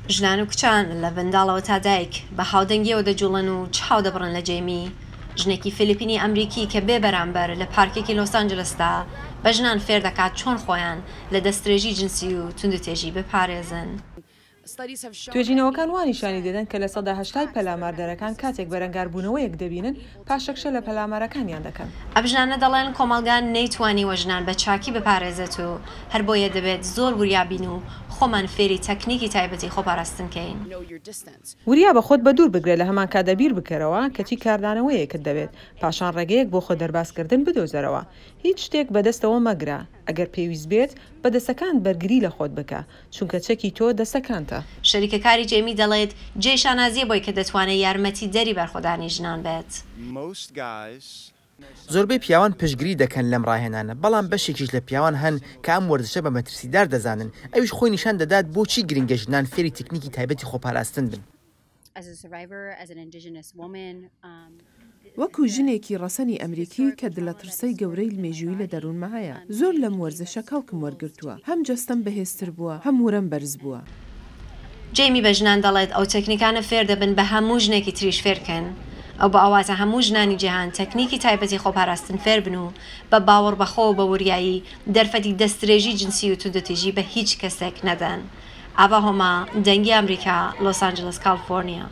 ژنان و کچان لە بەنداڵەوە تا دایک بە هاودەنگیەوە دەجوڵن و چاو دەبڕن لە جێمی. ژنێکی فیلیپینی ئەمریکی کە بێ بەرامبەر لە پارکێکی لۆس ئانجلستا بە ژنان فێر دەکات چۆن خۆیان لە دەستدرێژی جنسی و توندوتێژی بپارێزن. توێژینەوەکان وانیشانی دەدەن کە لە سەدا 80 پەلاماردەرەکان کاتێک بەرەنگاربوونەوەیەک دەبینن پاشەکشە لە پەلامارەکانیان دەکەن. ئەم ژنانە دەڵێن کۆمەڵگان نەیتوانی وەژنان بە چاکی بپارێزێت و هەر بۆیە دەبێت زۆر وریابین و خۆمان فێری تەکنیکی تایبەتی خۆپاراستنکەین. وریا بە خۆت بە دوور بگرێت لە هەمان کاتدا بیر بکەرەوە کەچی کاردانەوەیەکت دەبێت پاشان ڕێگەیەک بۆ خۆ دەرباسکردن بدۆزەرەوە. هیچ شتێک بەدەستەوە مەگرە. ئەگەر پێویست بێت بەدەستەکان بەرگری لە خۆت بکە چونکە چەکی تۆ دەستەکانتە. شەریکەکاری جێمی دەڵێت جێشانازیە بۆی کە دەتوانێت یارمەتی دەری بەرخۆدانی ژنان بێت. زۆربەی پیاوان پشتگیری دەکەن لەم ڕاهێنانە بەڵام بەشێکیش لە پیاوان هەن کە ئەم وەرزشە بە مەترسیدار دەزانن ئەویش خۆی نیشان دەدات بۆچی گرنگە ژنان فێری تکنیکی تایبەتی خۆپاراستن بن. وەکو ژنێکی ڕەسەنی ئەمریکی کە دلەترسەی گەورەی مێژووی لە دەروونمە هەیە زۆر لەم وەرزشە کاوکم وەرگرتووە هەم جەستەم بەهێزتر بووە هەم ورم بەرز بووە. جێمی بە ژنان دەڵێت ئەو تەکنیکانە فێر دەبن بە هەموو ژنێکی تریش فێرکەن. ئەو بە ئەواتە هەموو ژنانی جیهان تەکنیکی تایبەتی خۆپاراستن فێر بن و بە باوەڕ بەخۆ بە وریایی دەرفەتی دەستدرێژی جنسی و توندوتێژی بە هیچ کەسێک نەدەن. ئاوا هۆما دەنگی ئەمریکا لۆس ئانجلس کالیفۆرنیا.